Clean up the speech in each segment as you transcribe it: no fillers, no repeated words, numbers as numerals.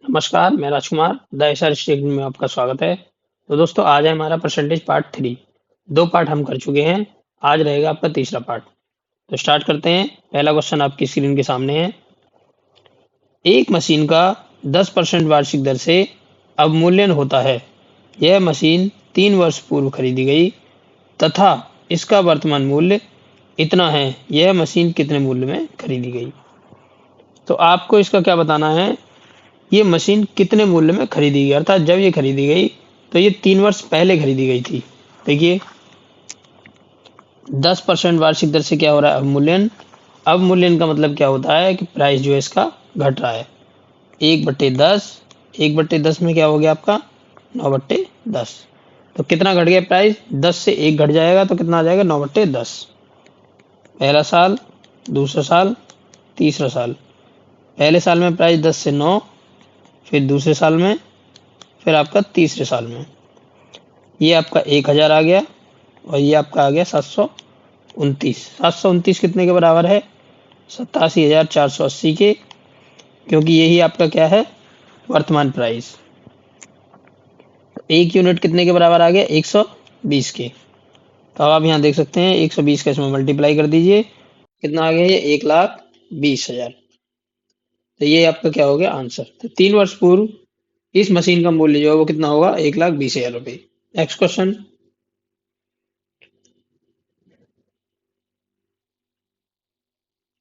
नमस्कार, मैं राजकुमार the SR state में आपका स्वागत है। तो दोस्तों आज है हमारा परसेंटेज पार्ट 3। 2 पार्ट हम कर चुके हैं। आज रहेगा आपका तीसरा पार्ट। तो स्टार्ट करते हैं। पहला क्वेश्चन आपकी स्क्रीन के सामने है। एक मशीन का 10% वार्षिक दर से अवमूल्यन होता है। यह मशीन 3 वर्ष पूर्व खरीदी गई तथा इसका वर्तमान मूल्य इतना है। यह मशीन कितने मूल्य में खरीदी गई? तो आपको इसका क्या बताना है, ये मशीन कितने मूल्य में खरीदी गई, अर्थात जब ये खरीदी गई तो ये 3 वर्ष पहले खरीदी गई थी। देखिए 10% वार्षिक दर से क्या हो रहा है, अवमूल्यन। अवमूल्यन का मतलब क्या होता है कि प्राइस जो है इसका घट रहा है। 1/10, 1/10 में क्या हो गया आपका 9/10। तो कितना घट गया प्राइस, 10 से 1 घट जाएगा तो कितना आ जाएगा 9/10। पहला साल, दूसरा साल, तीसरा साल। पहले साल में प्राइस 10 से 9, फिर दूसरे साल में, फिर आपका तीसरे साल में ये आपका 1000 आ गया और ये आपका आ गया 729। 729 कितने के बराबर है, 87,480 के, क्योंकि यही आपका क्या है वर्तमान प्राइस। तो एक यूनिट कितने के बराबर आ गया, 120 के। तो अब आप यहाँ देख सकते हैं 120 का इसमें मल्टीप्लाई कर दीजिए, कितना आ गया ये 1,20,000। तो ये आपका क्या हो गया आंसर। तो 3 वर्ष पूर्व इस मशीन का मूल्य जो है वो कितना होगा, 1,20,000 रुपये। Next question.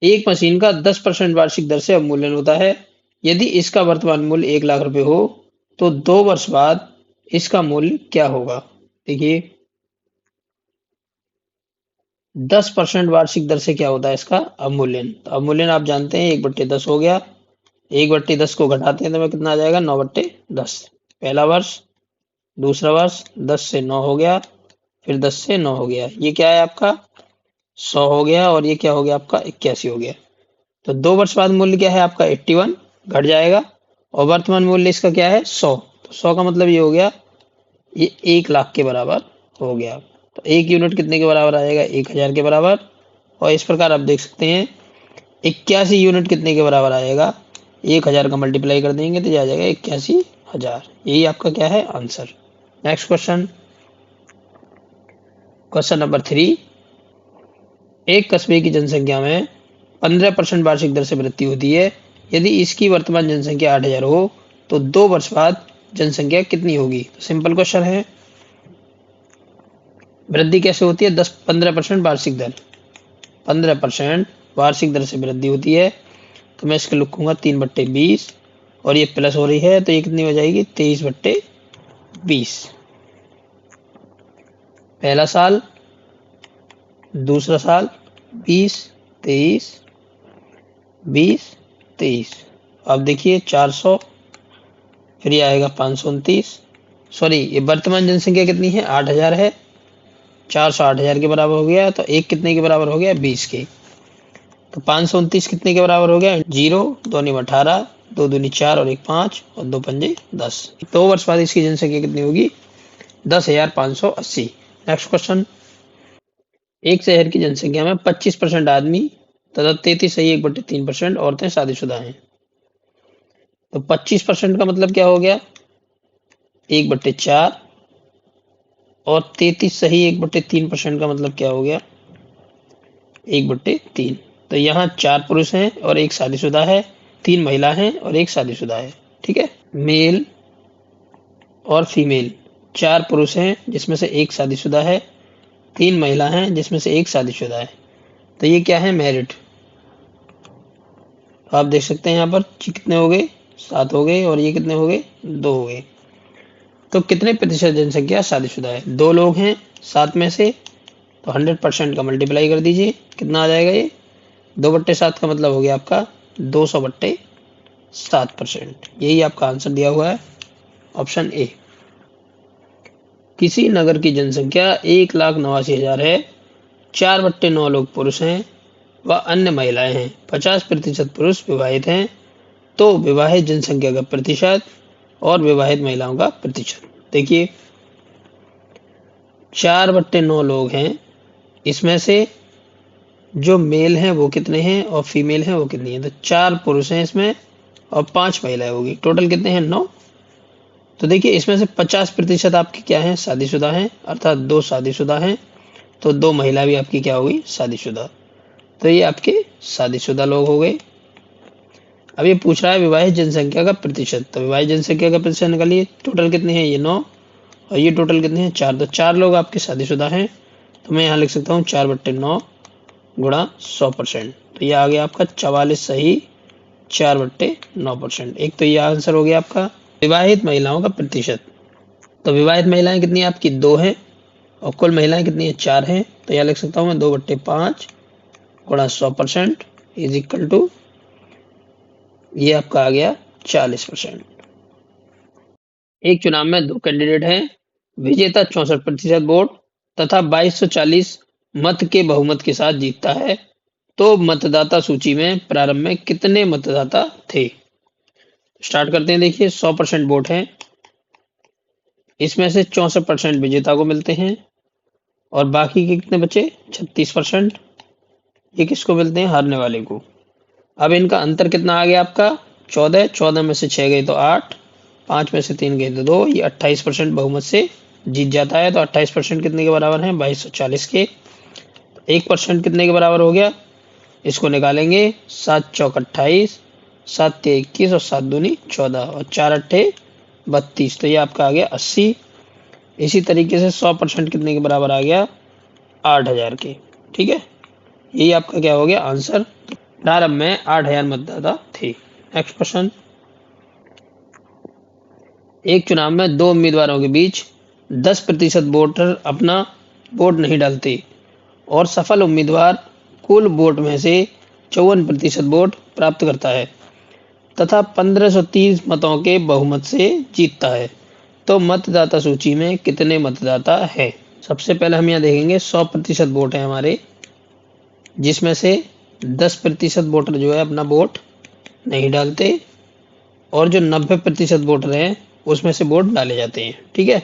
एक मशीन का 10% वार्षिक दर से अवमूल्यन होता है। यदि इसका वर्तमान मूल्य 1,00,000 रुपए हो तो 2 वर्ष बाद इसका मूल्य क्या होगा? देखिए 10% वार्षिक दर से क्या होता है इसका अवमूल्यन। तो अवमूल्यन आप जानते हैं 1/10 हो गया। 1/10 को घटाते हैं तो हमें कितना आ जाएगा 9/10। पहला वर्ष, दूसरा वर्ष 10 से 9 हो गया, फिर 10 से 9 हो गया, ये क्या है आपका 100 हो गया और ये क्या हो गया आपका 81 हो गया। तो 2 वर्ष बाद मूल्य क्या है आपका 81 घट जाएगा और वर्तमान मूल्य इसका क्या है 100। तो 100 का मतलब ये हो गया ये 1,00,000 के बराबर हो गया। तो एक यूनिट कितने के बराबर आ जाएगा, 1,000 के बराबर। और इस प्रकार आप देख सकते हैं 81 यूनिट कितने के बराबर आएगा, 1,000 का मल्टीप्लाई कर देंगे तो ये आ जाएगा 81,000। यही आपका क्या है answer. Next question, question number 3। एक कस्बे की जनसंख्या में 15% वार्षिक दर से वृद्धि होती है। यदि इसकी वर्तमान जनसंख्या 8,000 हो तो 2 वर्ष बाद जनसंख्या कितनी होगी? तो सिंपल क्वेश्चन है। वृद्धि कैसे होती है, 15% वार्षिक दर, 15% वार्षिक दर से वृद्धि होती है। तो मैं इसको लिखूंगा 3/20 और ये प्लस हो रही है तो ये कितनी हो जाएगी 23/20। पहला साल, दूसरा साल, 20, 23, 20, 23। अब देखिए 400, फिर ये आएगा 529। सॉरी, ये वर्तमान जनसंख्या कितनी है 8,000 है, 400 8,000 के बराबर हो गया तो एक कितने के बराबर हो गया 20 के। तो 529 कितने के बराबर हो गया, 0 2 नी 18, 2 दूनी 4 और 1 5 और 2 पंजे 10। 2 वर्ष बाद इसकी जनसंख्या कितनी होगी, 10,580। Next question. एक शहर की जनसंख्या में 25% आदमी तथा 33.3% औरतें शादीशुदा हैं। तो 25% का मतलब क्या हो गया, 1/4 और 33.3% का मतलब क्या हो गया 1/3। तो यहाँ 4 पुरुष हैं और एक शादीशुदा है, 3 महिला हैं और एक शादीशुदा है। ठीक है, मेल और फीमेल, 4 पुरुष हैं जिसमें से एक शादीशुदा है, 3 महिला हैं जिसमें से एक शादीशुदा है। तो ये क्या है मैरिड। तो आप देख सकते हैं यहाँ पर कितने हो गए 7 हो गए और ये कितने हो गए 2 हो गए। तो कितने प्रतिशत जनसंख्या शादीशुदा है, 2 लोग हैं 7 में से, तो 100% का मल्टीप्लाई कर दीजिए, कितना आ जाएगा ये 2/7 का मतलब हो गया आपका 200/7%। यही आपका आंसर दिया हुआ है ऑप्शन ए। किसी नगर की जनसंख्या 1,89,000 है, 4/9 लोग पुरुष हैं व अन्य महिलाएं हैं, 50% पुरुष विवाहित हैं। तो विवाहित जनसंख्या का प्रतिशत और विवाहित महिलाओं का प्रतिशत। देखिए 4/9 लोग हैं, इसमें से जो मेल हैं वो कितने हैं और फीमेल हैं वो कितनी है। तो 4 पुरुष हैं इसमें और 5 महिलाएं होगी। टोटल कितने हैं? 9। तो देखिए इसमें से 50% आपकी क्या है? शादीशुदा हैं, अर्थात 2 शादीशुदा हैं, तो 2 महिला भी आपकी क्या होगी? शादीशुदा। तो ये आपके शादीशुदा लोग हो गए। अब ये पूछ रहा है विवाहित जनसंख्या का प्रतिशत, तो विवाहित जनसंख्या का प्रतिशत निकालिए। टोटल कितनी है? ये 9, और ये टोटल कितने हैं? 4। तो 4 लोग आपके शादीशुदा हैं, तो मैं यहाँ लिख सकता हूँ 4/9 गुणा 100%। तो ये आ गया आपका 44 सही 4/9%। एक तो ये आंसर हो गया आपका। विवाहित महिलाओं का प्रतिशत, तो विवाहित महिलाएं कितनी आपकी? 2 हैं, और कुल महिलाएं कितनी है? 4 हैं। तो यहाँ लिख सकता हूँ मैं 2/5 गुणा 100% इज इक्वल टू, ये आपका आ गया 40%। एक चुनाव में 2 कैंडिडेट हैं, विजेता 64% वोट तथा 2240 मत के बहुमत के साथ जीतता है, तो मतदाता सूची में प्रारंभ में कितने मतदाता थे? स्टार्ट करते हैं। देखिए 100% वोट हैं, इसमें से 64% विजेता को मिलते हैं, और बाकी के कितने बचे? 36%। ये किसको मिलते हैं? हारने वाले को। अब इनका अंतर कितना आ गया आपका? 14। 14 में से 6 गए तो 8, 5 में से 3 गए तो 2, ये 28% बहुमत से जीत जाता है। तो 28% कितने के बराबर है? 2240 के। 1% कितने के बराबर हो गया? इसको निकालेंगे। 7 चौक 28, 7 ते 21 और 7 दूनी 14 और 4 अट्ठे 32। तो ये आपका आ गया 80। इसी तरीके से 100% कितने के बराबर आ गया? 8000 के। ठीक है, यही आपका क्या हो गया? आंसर। प्रारंभ में 8000 मतदाता थे। Next question. एक चुनाव में 2 उम्मीदवारों के बीच 10% वोटर अपना वोट नहीं डालते, और सफल उम्मीदवार कुल वोट में से 54% वोट प्राप्त करता है तथा 1530 मतों के बहुमत से जीतता है, तो मतदाता सूची में कितने मतदाता है? सबसे पहले हम यहाँ देखेंगे 100% वोट है हमारे, जिसमें से 10% वोटर जो है अपना वोट नहीं डालते, और जो 90% वोटर हैं उसमें से वोट डाले जाते हैं। ठीक है,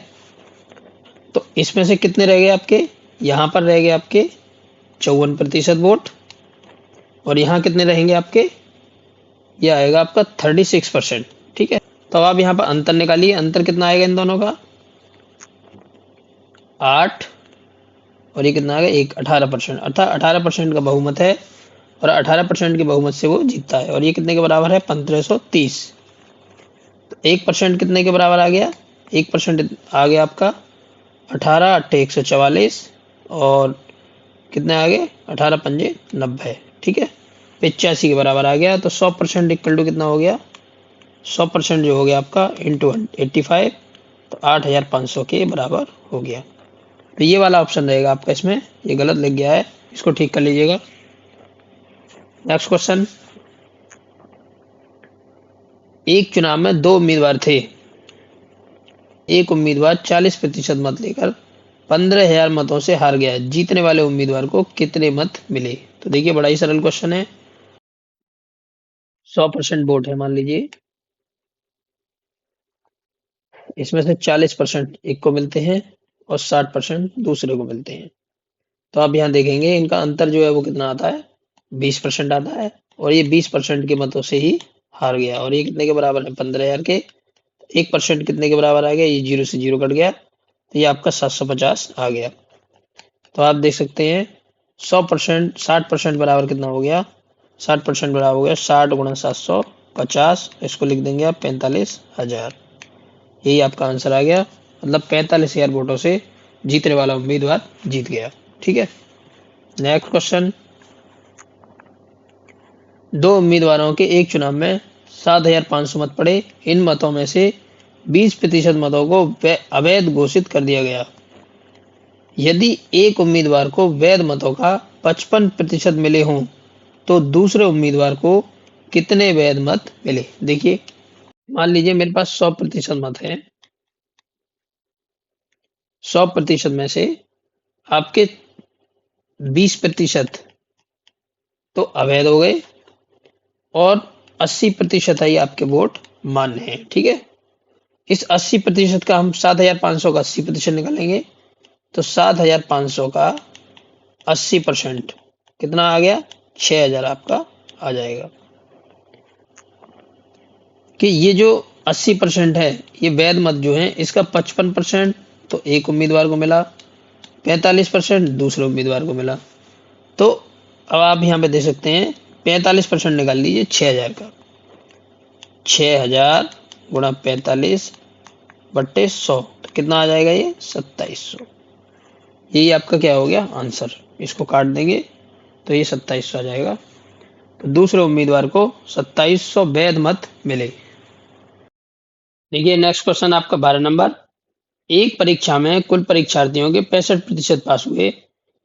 तो इसमें से कितने रह गए आपके? यहाँ पर रह गए आपके 54% वोट, और यहाँ कितने रहेंगे आपके? ये आएगा आपका 36%। ठीक है, तो आप यहाँ पर अंतर निकालिए। अंतर कितना आएगा इन दोनों का? 8, और ये कितना आ गया? 1। 18%, अर्थात 18% का बहुमत है, और 18% के बहुमत से वो जीतता है। और ये कितने के बराबर है? 1530। तो 1% कितने के बराबर आ गया? 1% आ गया आपका 18 अट्ठे 144, और कितने आ गए? 18 पंजे 90। ठीक है, 85 के बराबर आ गया। तो 100% इक्वल टू कितना हो गया? 100% जो हो गया आपका इंटू 85, तो 8500 के बराबर हो गया। तो ये वाला ऑप्शन रहेगा आपका, इसमें ये गलत लिख गया है, इसको ठीक कर लीजिएगा। Next question. एक चुनाव में 2 उम्मीदवार थे, एक उम्मीदवार 40% मत लेकर 15,000 मतों से हार गया, जीतने वाले उम्मीदवार को कितने मत मिले? तो देखिए बड़ा ही सरल क्वेश्चन है। 100% वोट है मान लीजिए, इसमें से 40% एक को मिलते हैं और 60% दूसरे को मिलते हैं। तो आप यहाँ देखेंगे इनका अंतर जो है वो कितना आता है? 20% आता है, और ये 20% के मतों से ही हार गया। और ये कितने के बराबर है? 15,000 के। 1% कितने के बराबर आ गया? ये 0 से 0 कट गया, तो ये आपका 750 आ गया। तो आप देख सकते हैं 100% 60% बराबर कितना हो गया? 60% बराबर हो गया 60 गुणा 750, इसको लिख देंगे आप 45,000। यही आपका आंसर आ गया, मतलब 45,000 वोटों से जीतने वाला उम्मीदवार जीत गया। ठीक है, नेक्स्ट क्वेश्चन। 2 उम्मीदवारों के एक चुनाव में 7,500 मत पड़े, इन मतों में से 20% मतों को अवैध घोषित कर दिया गया। यदि एक उम्मीदवार को वैध मतों का 55% मिले हों, तो दूसरे उम्मीदवार को कितने वैध मत मिले? देखिए मान लीजिए मेरे पास 100% मत है, 100% में से आपके 20% तो अवैध हो गए, और 80% ही आपके वोट मान्य हैं। ठीक है, इस 80% का हम 7,500 का 80% निकालेंगे, तो 7,500 का 80% कितना आ गया? 6,000 आपका आ जाएगा। कि ये जो 80% है, ये वैध मत जो है, इसका 55% तो एक उम्मीदवार को मिला, 45% दूसरे उम्मीदवार को मिला। तो अब आप यहाँ पे दे सकते हैं 45% निकाल लीजिए 6000 का, 6000 गुणा 45 बट्टे 100, तो कितना आ जाएगा ये 2700। यही आपका क्या हो गया आंसर। इसको काट देंगे तो ये 2700 आ जाएगा। तो दूसरे उम्मीदवार को 2700 वैध मत मिले। देखिए नेक्स्ट क्वेश्चन आपका 12 नंबर। एक परीक्षा में कुल परीक्षार्थियों के 65% पास हुए।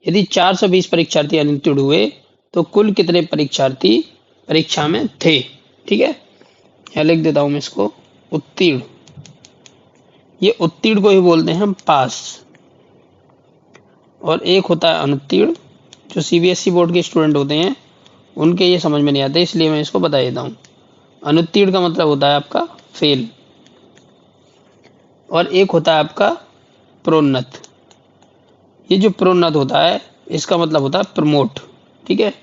यदि 420 परीक्षार्थी अनुत्तीर्ण हुए तो कुल कितने परीक्षार्थी परीक्षा में थे। ठीक है, यहाँ लिख देता हूं मैं इसको उत्तीर्ण। ये उत्तीर्ण को ही बोलते हैं हम पास, और एक होता है अनुत्तीर्ण। जो सीबीएसई बोर्ड के स्टूडेंट होते हैं उनके ये समझ में नहीं आते, इसलिए मैं इसको बता देता हूँ। अनुत्तीर्ण का मतलब होता है आपका फेल, और एक होता है आपका प्रोन्नत। ये जो प्रोन्नत होता है इसका मतलब होता है प्रमोट। ठीक है,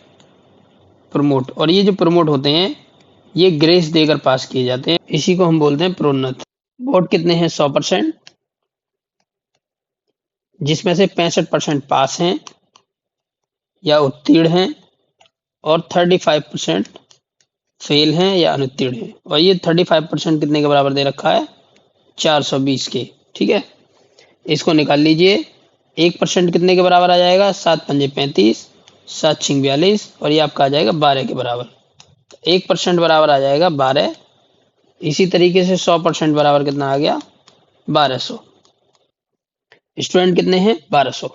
प्रमोट। और ये जो प्रमोट होते हैं ये ग्रेस देकर पास किए जाते हैं, इसी को हम बोलते हैं प्रोन्नत। वोट कितने हैं 100%, जिसमें से 65% पास हैं या उत्तीर्ण हैं, और 35% फेल हैं या अनुत्तीर्ण हैं। और ये 35% कितने के बराबर दे रखा है 420 के। ठीक है, इसको निकाल लीजिए। 1% कितने के बराबर आ जाएगा 7 पंजे 35, 7 छिंग 42, और ये आपका आ जाएगा 12 के बराबर। 1% बराबर आ जाएगा 12। इसी तरीके से 100% बराबर कितना आ गया 1200। स्टूडेंट कितने हैं 1200।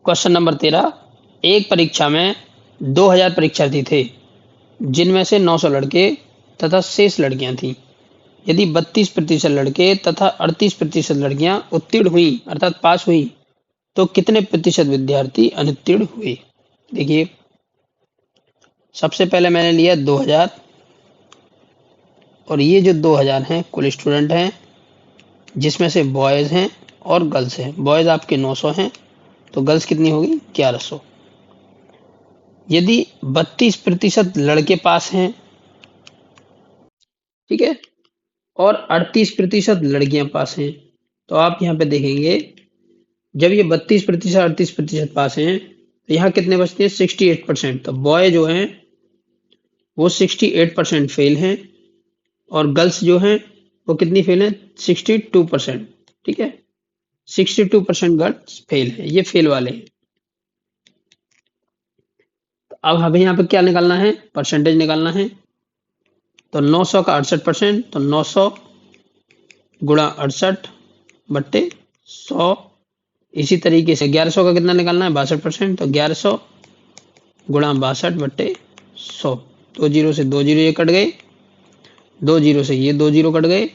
Question number 13। एक परीक्षा में 2000 परीक्षार्थी थे, जिनमें से 900 लड़के तथा शेष लड़कियां थीं। यदि 32% लड़के तथा 38% लड़कियां उत्तीर्ण हुई अर्थात पास हुई तो कितने प्रतिशत विद्यार्थी अनुत्तीर्ण हुए। देखिए सबसे पहले मैंने लिया 2000, और ये जो 2000 हैं कुल स्टूडेंट हैं, जिसमें से बॉयज़ हैं और गर्ल्स हैं। बॉयज़ आपके 900 हैं तो गर्ल्स कितनी होगी 1100। यदि 32% लड़के पास हैं, ठीक है, और 38% लड़कियां पास हैं, तो आप यहाँ पे देखेंगे जब ये 32% 38% पास हैं तो यहाँ कितने बचते हैं 68%। तो बॉय जो हैं वो 68% फेल हैं, और गर्ल्स जो हैं वो कितनी फेल हैं 62%। ठीक है, 62% गर्ल्स फेल है, ये फेल वाले हैं। तो अब हमें यहाँ पे क्या निकालना है परसेंटेज निकालना है। तो 900 का 68%, तो 900 गुणा 68 बट्टे 100। इसी तरीके से 1100 का कितना निकालना है 62%, तो 1100 गुणा 62 बट्टे 100। 2 जीरो से 2 जीरो ये कट गए, 2 जीरो से ये 2 जीरो कट गए,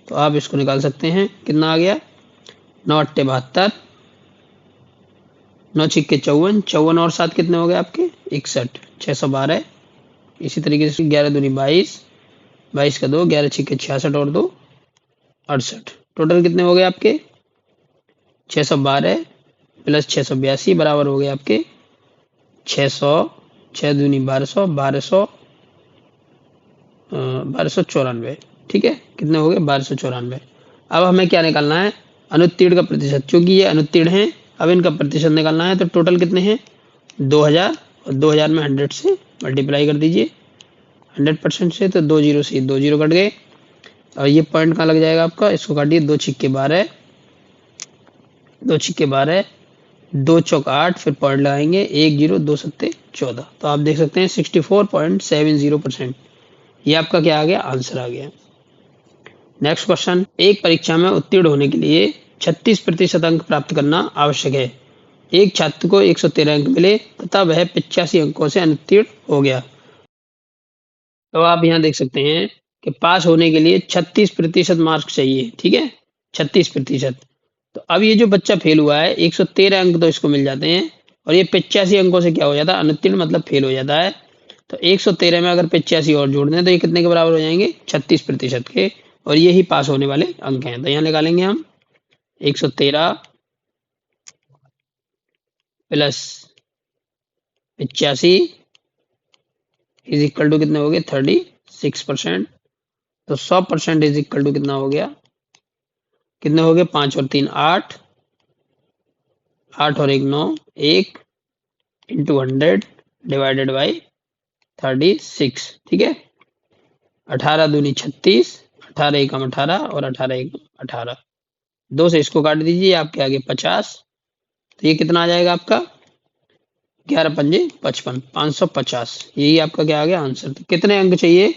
तो आप इसको निकाल सकते हैं कितना आ गया 9 अट्टे 72, 9 छिक्के 54, 54 और 7 कितने हो गए आपके 61, 612। इसी तरीके से 11 दूनी 22, 22 का 2, 11 छिक्के 66 और 2 68। टोटल कितने हो गए आपके 612 प्लस 682 बराबर हो गए आपके 600, 6 दूनी 1200, 1200, 1294। ठीक है, कितने हो गए 1294। अब हमें क्या निकालना है अनुत्तीर्ण का प्रतिशत, क्योंकि ये अनुत्तीर्ण हैं अब इनका प्रतिशत निकालना है। तो टोटल कितने हैं 2000, और 2000 में 100 से मल्टीप्लाई कर दीजिए 100% से, तो 2 जीरो से 2 जीरो कट गए, और ये पॉइंट कहाँ लग जाएगा आपका, इसको काटिए 2 छिक्के 12, 2 छिक्के 12, 2 चौक 8, फिर पॉइंट लगाएंगे 1 जीरो 2 सत्ते 14। तो आप देख सकते हैं 64.70%। ये आपका क्या आ गया आंसर आ गया। Next question. एक परीक्षा में उत्तीर्ण होने के लिए 36% अंक प्राप्त करना आवश्यक है। एक छात्र को 113 अंक मिले तथा वह 85 अंकों से अनुत्तीर्ण हो गया। तो आप यहाँ देख सकते हैं कि पास होने के लिए 36% मार्क्स चाहिए। ठीक है, 36%। तो अब ये जो बच्चा फेल हुआ है 113 अंक तो इसको मिल जाते हैं, और ये 85 अंकों से क्या हो जाता है अनुत्तीर्ण मतलब फेल हो जाता है। तो 113 में अगर 85 और जोड़ दें तो ये कितने के बराबर हो जाएंगे 36% के, और ये ही पास होने वाले अंक हैं। तो यहाँ निकालेंगे हम 113 प्लस 85 इज इक्वल टू कितने हो गए 36%, तो 100% इज इक्वल टू कितना हो गया, कितने हो गए, 5 और 3 8, 8 और 1 9, 1 इंटू 100 डिवाइडेड बाई 36। ठीक है, 18 दूनी 36, 18 एकम 18 और 18 एकम 18, 2 से इसको काट दीजिए, आपके आगे 50। तो ये कितना आ जाएगा आपका, 11 पंजे 55, 550। यही आपका क्या आ गया आंसर। तो कितने अंक चाहिए,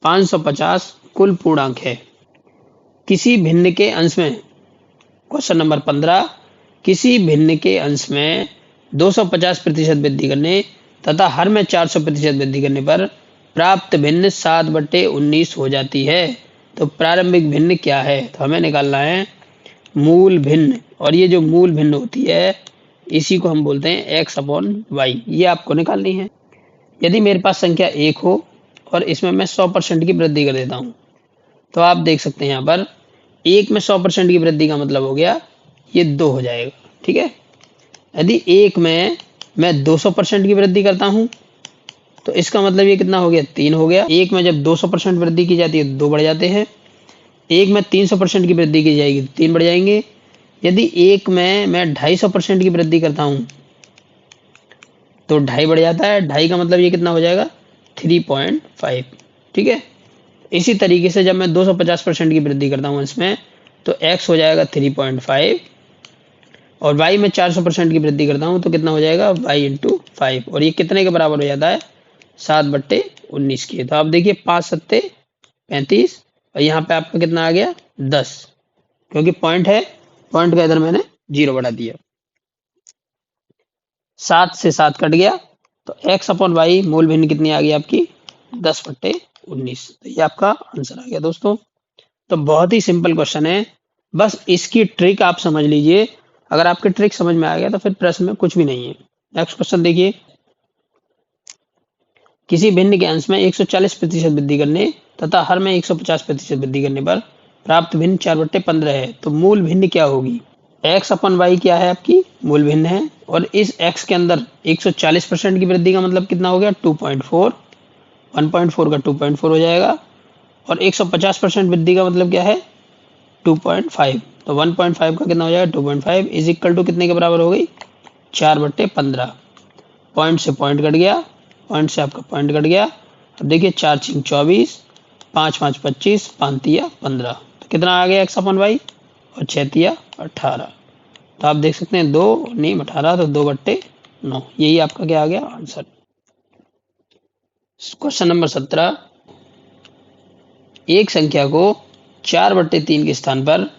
550 कुल पूर्णांक है। किसी भिन्न के अंश में, क्वेश्चन नंबर 15, किसी भिन्न के अंश में 250% वृद्धि करने तथा हर में 400% वृद्धि करने पर प्राप्त भिन्न 7/19 हो जाती है। तो प्रारंभिक भिन्न क्या है, तो हमें निकालना है मूल भिन्न, और ये जो मूल भिन्न होती है इसी को हम बोलते हैं x/y, ये आपको निकालनी है। यदि मेरे पास संख्या 1 हो और इसमें मैं 100% की वृद्धि कर देता हूं, तो आप देख सकते हैं यहाँ पर 1 में 100% की वृद्धि का मतलब हो गया ये 2 हो जाएगा। ठीक है, यदि 1 में मैं 200% की वृद्धि करता हूं तो इसका मतलब ये कितना हो गया, 3 हो गया। 1 में जब 200% वृद्धि की जाती है तो 2 बढ़ जाते हैं। 1 में 300% की वृद्धि की जाएगी तो 3 बढ़ जाएंगे। यदि 1 में मैं 250% की वृद्धि करता हूं तो 2.5 बढ़ जाता है। 2.5 का मतलब ये कितना हो जाएगा, 3.5। ठीक है, इसी तरीके से जब मैं 250% की वृद्धि करता हूं इसमें तो x हो जाएगा 3.5, और y में 400% की वृद्धि करता हूं तो कितना हो जाएगा, y इंटू 5, और ये कितने के बराबर हो जाता है, 7/19 के। तो आप देखिए 5 सत्ते 35, और यहाँ पे आपका कितना आ गया, 10, क्योंकि पॉइंट है, पॉइंट का इधर मैंने 0 बढ़ा दिया। 7 से 7 कट गया, तो x/y मूल भिन्न कितनी आ गई आपकी, 10/19। तो ये आपका आंसर आ गया दोस्तों। तो बहुत ही सिंपल क्वेश्चन है, बस इसकी ट्रिक आप समझ लीजिए। अगर आपके ट्रिक समझ में आ गया तो फिर प्रश्न में कुछ भी नहीं है। नेक्स्ट क्वेश्चन देखिए, किसी भिन्न के अंश में 140% वृद्धि करने तथा हर में 150% वृद्धि करने पर प्राप्त भिन्न 4/15 है। तो मूल भिन्न क्या होगी, x/y क्या है आपकी मूल भिन्न है, और इस x के अंदर 140% की वृद्धि का मतलब कितना हो गया, 2.4, 1.4 का 2.4 हो जाएगा, और 150% वृद्धि का मतलब क्या है, 2.5। तो 1.5 का कितना हो जाएगा, 2.5 इज इक्वल टू कितने के बराबर हो गई, 4/15। पॉइंट से पॉइंट कट गया, पॉइंट से आपका पॉइंट कट गया। अब देखिए 4 6 24, 5 5 25, 5 3 15, तो कितना आ गया x/y, और 6 3 18। तो आप देख सकते हैं 2 नीम 18, तो 2/9, यही आपका क्या आ गया आंसर। क्वेश्चन नंबर 17, एक संख्या को 4/3 के स्थान पर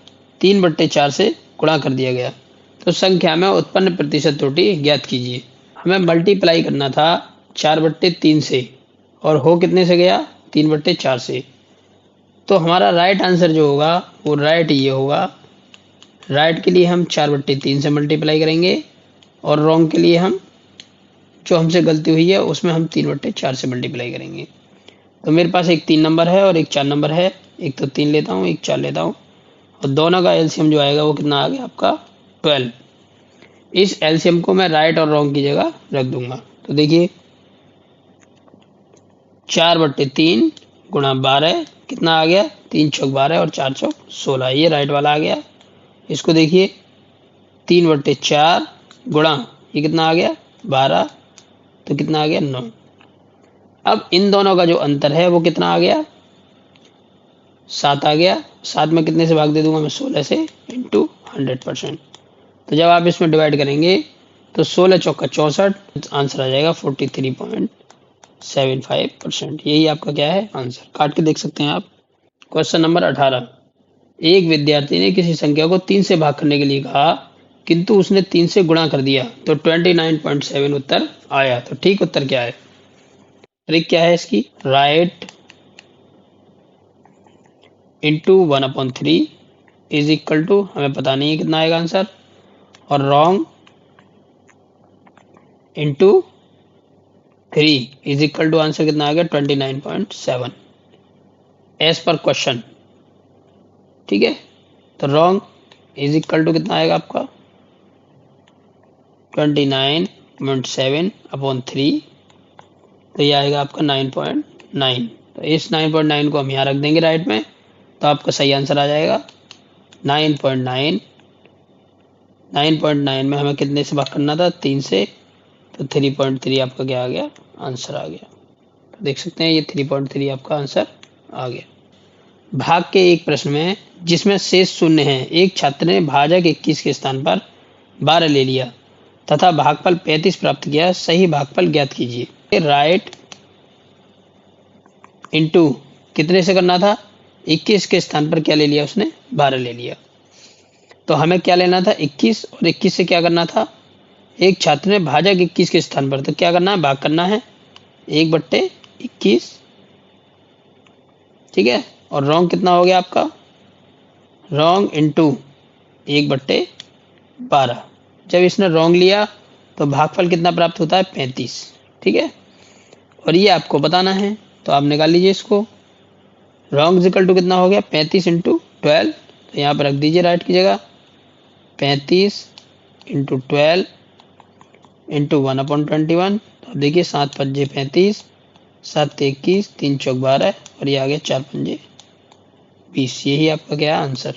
3/4 से गुणा कर दिया गया, तो संख्या में उत्पन्न प्रतिशत त्रुटि ज्ञात कीजिए। हमें मल्टीप्लाई करना था 4/3 से, और हो कितने से गया, 3/4 से। तो हमारा राइट आंसर जो होगा वो राइट ये होगा। राइट के लिए हम 4/3 से मल्टीप्लाई करेंगे, और रॉन्ग के लिए हम, जो हमसे गलती हुई है उसमें हम 3/4 से मल्टीप्लाई करेंगे। तो मेरे पास एक 3 नंबर है और एक 4 नंबर है, एक तो 3 लेता हूँ, एक 4 लेता हूँ, और दोनों का एलसीएम जो आएगा वो कितना आ गया आपका 12। इस एलसीएम को मैं राइट और रॉन्ग की जगह रख दूंगा। तो देखिए 4/3 गुणा 12 कितना आ गया, 3 चौक 12 और 4 चौक 16, ये राइट वाला आ गया। इसको देखिए 3/4 गुणा ये कितना आ गया 12, तो कितना आ गया 9। अब इन दोनों का जो अंतर है वो कितना आ गया, 7 आ गया। 7 में कितने से भाग दे दूंगा मैं, 16 से, इंटू 100%। तो जब आप इसमें डिवाइड करेंगे तो 16 चौका 64, आंसर आ जाएगा 43.75%। यही आपका क्या है आंसर, काट के देख सकते हैं आप। क्वेश्चन नंबर 18, एक विद्यार्थी ने किसी संख्या को 3 से भाग करने के लिए कहा, किंतु उसने 3 से गुणा कर दिया तो 29.7 उत्तर आया। तो ठीक उत्तर क्या है, ट्रिक क्या है इसकी, right into 1/3 is equal to, हमें पता नहीं है कितना आएगा आंसर, और wrong into 3 is equal to answer कितना आ गया 29.7 एज पर क्वेश्चन। ठीक है, तो रॉन्ग इज इक्वल टू कितना आएगा आपका 29.7/3, तो ये आएगा आपका 9.9। तो इस 9.9 को हम यहाँ रख देंगे राइट में, तो आपका सही आंसर आ जाएगा 9.9। 9.9 में हमें कितने से भाग करना था, 3 से, तो 3.3 आपका क्या आ गया, आंसर आ गया। तो देख सकते हैं ये 3.3 आपका आंसर आ गया। भाग के एक प्रश्न में जिसमें शेष शून्य है, एक छात्र ने भाजक 21 के स्थान पर 12 ले लिया तथा भागफल 35 प्राप्त किया, सही भागफल ज्ञात कीजिए। राइट इनटू कितने से करना था, 21 के स्थान पर क्या ले लिया उसने, 12 ले लिया। तो हमें क्या लेना था, 21, और 21 से क्या करना था, एक छात्र ने भाजक 21 के स्थान पर, तो क्या करना है, भाग करना है 1/21, ठीक है। और रॉन्ग कितना हो गया आपका, रॉन्ग इंटू 1/12। जब इसने रॉन्ग लिया तो भागफल कितना प्राप्त होता है, 35, ठीक है। और ये आपको बताना है, तो आप निकाल लीजिए इसको। रॉन्ग इक्वल टू कितना हो गया, 35 इंटू 12, तो यहाँ पर रख दीजिए राइट की जगह 35 इंटू 12 इंटू 1/21। तो देखिए 7 पंजे 35, 7 21, 3 चौक 12, और ये आ गया 4 पंजे 20। यही आपका क्या आंसर।